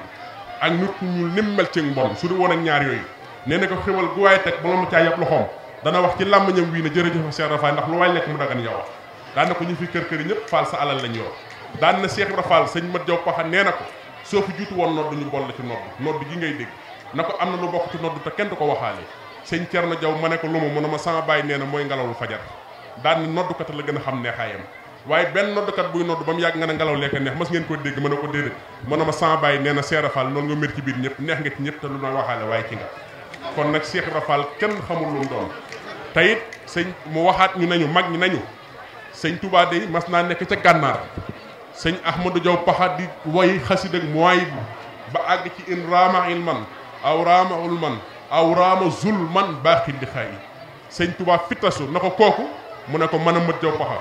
ak nit ñu nim mel ci mbon su du woon ak ñaar yooyu nee na ko xewal gu waaye teg ba ma caa yab loxoom dana wax ci làmmiñam wii ne jërëjëf Cheikh Ibrahima Fall ndax lu waay lekk mu dagan yow daan na ko ñu fi kër yi ñëpp Fall sa alal lañ yor daan na Cheikh Ibrahima Fall sëñ Mat Diaw Paxa nee na ko soo fi jiitu woon nodd ñu boll ci nodd gi ngay dégg na ko am na lu bokk ci nodd te kenn du ko waxaale sëñ Thierno Diaw ma ne ko lu mu ne ma sama bàyyi nee na mooy ngelawul fajar daan ni noddukat la gën a xam neexaayam waaye benn noddukat buy nodd ba mu yàgg nga ne ngelaw lekk neex mas ngeen ko dégg mën a ko déedéet mu ne ma sama bàyyi nee na Cheikh Ibrahima Fall noonu nga mér ci biir ñëpp neex nga ci ñëpp te lu na waxaale waaye ci nga kon nag Cheikh Ibrahima Fall kenn xamul lu mu doon te it sëñ mu waxaat ñu nañu mag ñi nañu sëñ Touba day mas naa nekk ca gànnaar sëñ Ahmadou Diaw Paxa di woy xasid ak mooy ba àgg ci in raama ilman aw raama ulman aw raama zulman baaxin di xaay yi sëñ Tuubaa fitasu na ko kooku mu ne ko mën a mët jaw paxa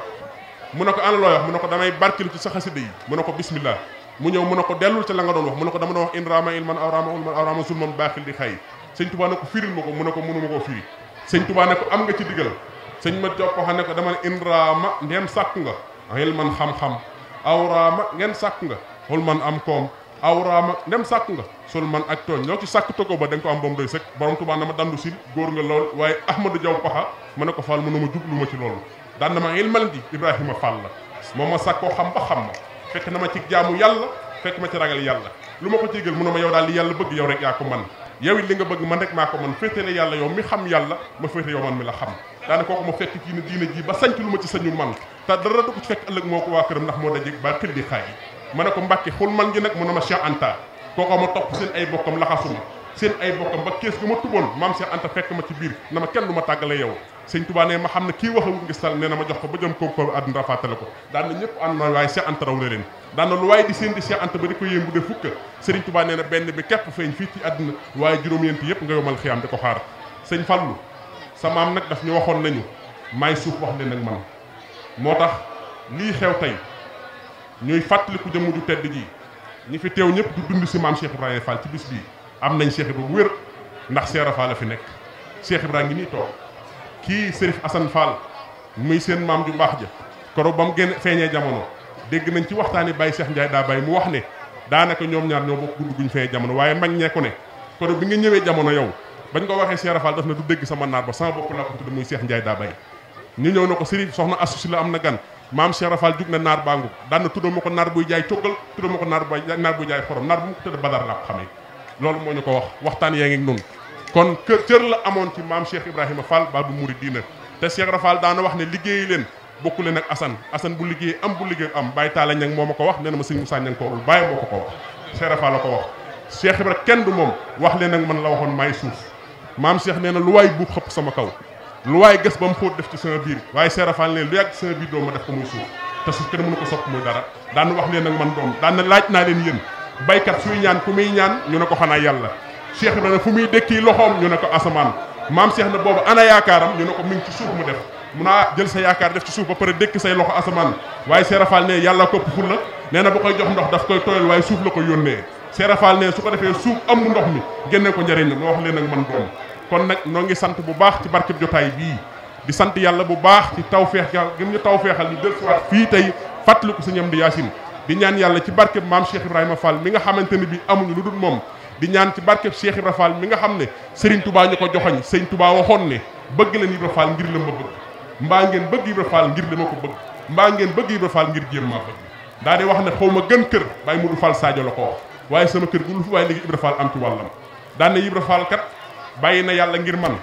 mu ne ko ana looy wax mu ne ko damay barkilu ci sa xasida yi mu ne ko bismillah mu ñëw mu ne ko dellul ca la nga doon wax mu ne ko dama doon wax in raama ilman aw raama ulman aw raama zulman baaxil di xaay yi sëñ Tuubaa ne ko firil ma ko mu ne ko mënuma koo firi sëñ Tuubaa ne ko am nga ci digal sëñ mët jaw paxa ne ko dama ne in raama ndem sàkku nga ilman xam-xam aw raama ngeen sàkku nga xul man am koom aw raama ndem sàkku nga sul man ak tooñ ñoo ci sàkk togo ba da nga ko am ba mu doy sëkk borom Tuubaa na ma dandu sil góor nga lool waaye Ahmadou Diaw Paxa ma ne ko Fall mu ne ma jublu ma ci loolu daan na ma ilmal di Ibrahima Fall la moom ma sàkkoo xam ba xam ma fekk na ma ci jaamu yàlla fekk ma ci ragal yàlla lu ma ko jégal mu ne ma yow daal li yàlla bëgg yow rek yaa ko man yow it li nga bëgg man rek maa ko man féetale yàlla yow mi xam yàlla ma féete yow man mi la xam daana kooku ma fekk ci diina ji ba sanc lu ma ci sañu man te dara du ko ci fekk ëllëg moo ko waa këram ndax moo dajeeg ba xil di xaay ma ne ko Mbàkke xul man gi nag mu ne ma Cheikh Anta kooko ma topp seen ay bokkam laxasuma seen ay bokkam ba kees ga ma tuboon maam Cheikh Anta fekk ma ci biir na ma kenn du ma tàggale yow sëñ Tuubaa ne ma xam ne kii waxawut ngi sal nee na ma jox ko ba jëm ko àdduna rafaatale ko daan na ñëpp ànd na waaye Cheikh Anta raw na leen daan na lu waaye di seen di Cheikh Anta ba di ko yéem bu dee fukka sëriñ Tuubaa nee na benn bi képp feeñ fii ci àdduna waaye juróom-ñeent yëpp nga yomal xiyaam di ko xaar sëñ Fallu sa maam nag daf ñu waxoon nañu maay suuf wax leen ak man moo tax lii xew tey ñuy fàttaliku jëmm ju tedd ji ñi fi teew ñëpp du dund si maam Cheikh Ibrahima Fall ci bis bii am nañ Cheikh Ibrahima bu wér ndax Seera Fall la fi nekk Cheikh Ibrahima ngi nii toog kii Serif Assane Fall muy seen maam ju baax ja koro ba mu génn feeñee jamono dégg nañ ci waxtaani Baye Cheikh Ndiaye daa Baye mu wax ne daanaka ñoom ñaar ñoo bokk gudd guñ feeñee jamono waaye mag ñee ko ne koro bi nga ñëwee jamono yow bañ ko waxee Seera Fall daf na du dégg sama naar ba sama bopp laa ko tudd muy Cheikh Ndiaye daa Baye ñu ñëw na ko Serif soxna assusi la am na gan maam Cheikh Rafal jug na naar bàngu daan na tuddoo ma ko naar buy jaay coggal tuddoo ma ko naar buy jaay xorom naar bu mu ko tëdd badar laa ko xamee loolu moo ñu ko wax waxtaan yaa ngi noonu kon cër la amoon ci maam Cheikh Ibrahima Fall Babou Mouridina te Cheikh Rafal daana wax ne liggéeyi leen bokku leen ak Assane bu liggéey am bu liggéey am Baye Talla Ñang moo ma ko wax nee na ma sëñ Moussa Ñang ko warul Baye moo ko wax Cheikh Rafal la ko wax Cheikh Ibrahima kenn du moom wax leen ak man la waxoon maay suuf maam Cheikh nee na lu waay buub xëpp sama kaw lu waay gës ba mu xóot def ci sama biir waaye Cheikh Rafal ne lu yàgg sama biir doo ma def ko muy suuf te suuf kenn mënu ko sopp muy dara daan wax leen ak man doom daan na laaj naa leen yéen baykat suy ñaan ku muy ñaan ñu ne ko xanaa yàlla Cheikh Ibrahima fu muy dëkki loxoom ñu ne ko asamaan maam Cheikh na boobu ana yaakaaram ñu ne ko mi ngi ci suuf mu def mun naa jël sa yaakaar def ci suuf ba pare dëkk say loxo asamaan waaye Cheikh Rafal ne yàlla kopp ful la nee na ba koy jox ndox daf koy tooyal waaye suuf la ko yónnee Cheikh Rafal ne su ko defee suuf amu ndox mi génne ko njëriñ la ma wax leen ak man doom kon nag noo ngi sant bu baax ci barkeb jotaay bii di sant yàlla bu baax ci tawfeex gëm ñu tawfeexal ñu dellusiwaat fii tey fàttaliku Sëñ Amdi Yaasin di ñaan yàlla ci barkeb maam Cheikh Ibrahima Fall mi nga xamante ne bi amuñu lu dul moom di ñaan ci barkeb Cheikh Ibrahima Fall mi nga xam ne Serigne Touba ñu ko joxoñ Serigne Touba waxoon ne bëgg leen Ibra Fall ngir la ma bëgg mbaa ngeen bëgg Ibra Fall ngir la ma ko bëgg mbaa ngeen bëgg Ibra Fall ngir jéem maa bëgg daa di wax ne xaw ma gën kër Baye Modou Fall Sadio la ko wax waaye sama kër gu lu fi waaye léegi Ibra Fall am ci wàllam daan ne Ibra Fall kat bàyyi na yàlla ngir man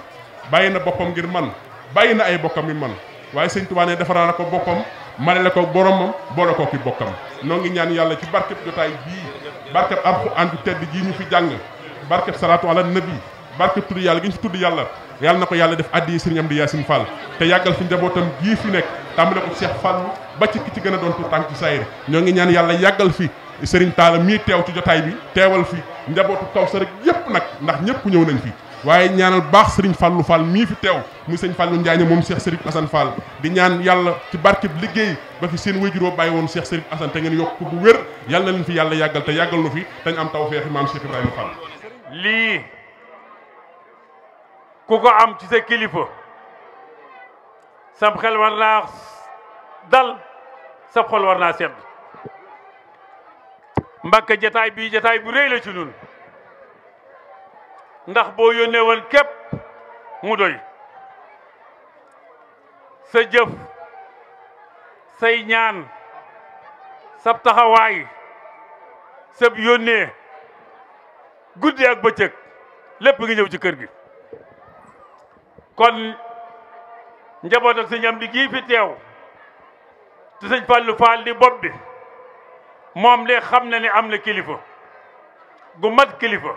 bàyyi na boppam ngir man bàyyi na ay bokkam yi man waaye sëñ Tuubaa ne defaraa na ko boppam mane la ko boromam boole ko ki bokkam noo ngi ñaan yàlla ci barkeb jotaay bii barkeb Alxuraan ju tedd jii ñu fi jàng barkeb salaatu ala nabi barkeb tudd yàlla gi ñu fi tudd yàlla yàlla na ko yàlla def addi Sëriñ Amdi Yaasin Fall te yàggal fi njabootam gii fi nekk tàmbale ko Cheikh Fall ba ci ki ci gën a doon tu tànk ci sayir ñoo ngi ñaan yàlla yàggal fi Sëriñ Taala mii teew ci jotaay bi teewal fi njabootu Kawsara rek yépp nag ndax ñëpp ñëw nañ fi waaye ñaanal baax Serigne Fallou Fall mii fi teew muy sëñ Fallou Njaañe moom Cheikh Serif Assane Fall di ñaan yàlla ci barkeb liggéey ba fi seen wéjuroo bàyyi woon Cheikh Serif Assane te ngeen yokk bu wér yàlla na leen fi yàlla yàggal te yàggal nu fi dañ am taw feexi maam Cheikh Ibrahima Fall. lii ku ko am ci sa kilifa sam xel war naa dal sa xol war naa sedd Mbàkke jataay bii jataay bu rëy la ci ñun ndax boo yónnee woon képp mu doy sa jëf say ñaan sab taxawaay sab yónnee guddi ak bëccëg lépp ngi ñëw ci kër gi kon njaboot ak Sëñ Amdi gii fi teew te Sëñ Fallu Fall di bopp bi moom de xam na ne am na kilifa gu mat kilifa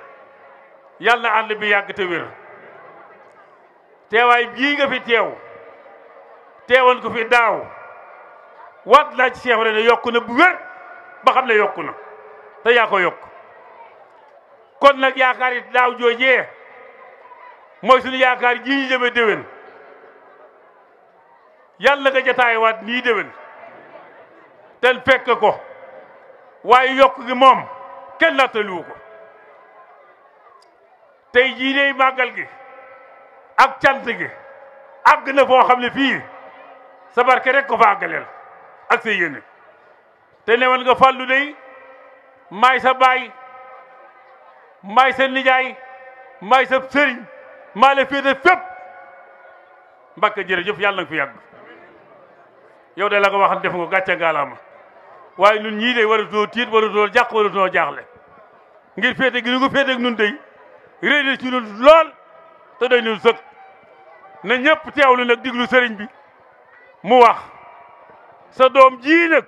yàlla ànd bi yàgg te wér teewaay bii nga fi teewoon ko fi daaw waat laa ci Cheikh ne yokku na bu wér ba xam ne yokku na te yaa ko yokk kon nag yaakaar it daaw joojee mooy suñu yaakaar ji ñu jëme déwén yàlla nga jataayiwaat nii déwén ten fekk ko waaye yokk gi moom kenn nattaliwu ko tey jii dey màggal gi ak cant gi àgg na foo xam ne fii sa barke rek ko fa àggaleel ak sa yéene te newoon nga fàllu dey maay sa baay maay sa nijaay maay sa sëriñ maa la féete fépp Mbàkke jërëjëf yàlla nga fi yàgg yow de la ko waxan def nga gàcce ngaalaama waaye nun ñii de waratoo tiit waratoo jàq waratoo jaaxle ngir féete gi nu ko féete ak nun dey réy na ci nun lool te doy nun sëkk na ñëpp teewlu nag diglu sëriñ bi mu wax sa doom ji nag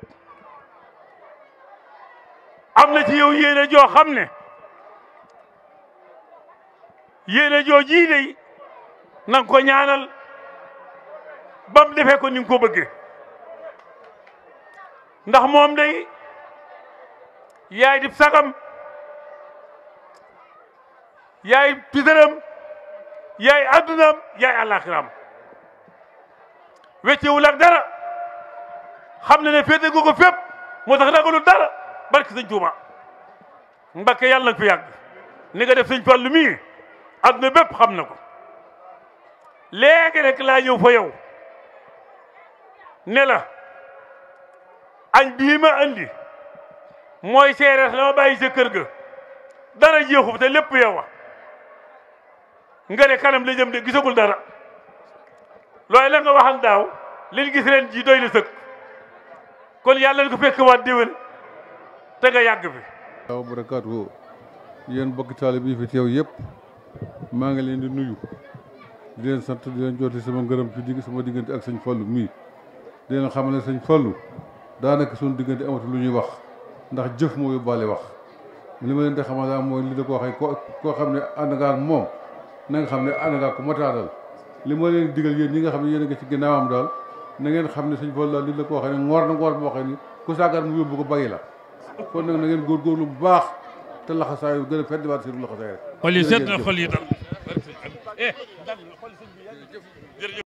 am na ci yow yéene joo xam ne yéene joo jii dey nanga ko ñaanal ba mu defee ko ni nga ko bëggee ndax moom day yaay di sagam yaay pisaram yaay addunaam yaay àllaaxiram weccewul ak dara xam ne ne féete gu ko fépp moo tax ragalul dara barke sëñ Tuuba Mbakke yàlla nag fi yàgg ni nga def sëñ Fallu mii adduna bépp xam na ko léegi rek laa ñëw fa yow ne la añ bii ma andi mooy seerees la ma bàyyi sa kër ga dara jeexu te lépp yow a nga ne kanam la jëm de gisagul dara looy la nga waxan daaw liñ gis ren ji doy na sëkk kon yàlla na ko fekk waat déwén te nga yàgg fi waaw barakaatu yéen bokki taalibe yi fi teew yëpp maa ngi leen di nuyu di leen sant di leen jooti sama ngërëm ci digg sama diggante ak sëñ Fallu mii di leen xamal ne sëñ Fallu daanaka suñu diggante amatu lu ñuy wax ndax jëf moo yóbbaale wax li ma leen di xamal daal mooy li da koo xëy koo xam ne ànd ngaa moom na nga xam ne ànd ngaa ko mataadal li ma leen digal yéen ñi nga xam ne yéen a ngi ci ginnaawam daal na ngeen xam ne sëñ Fallu daal li la koo xam ne ngoor na ngoor boo xam ne ku saagaan mu yóbbu ko bàyyi la kon nag na ngeen góorgóorlu bu baax te laxasaayu gën a feddiwaat seen laxasaay rek xol yi set na xol yi dal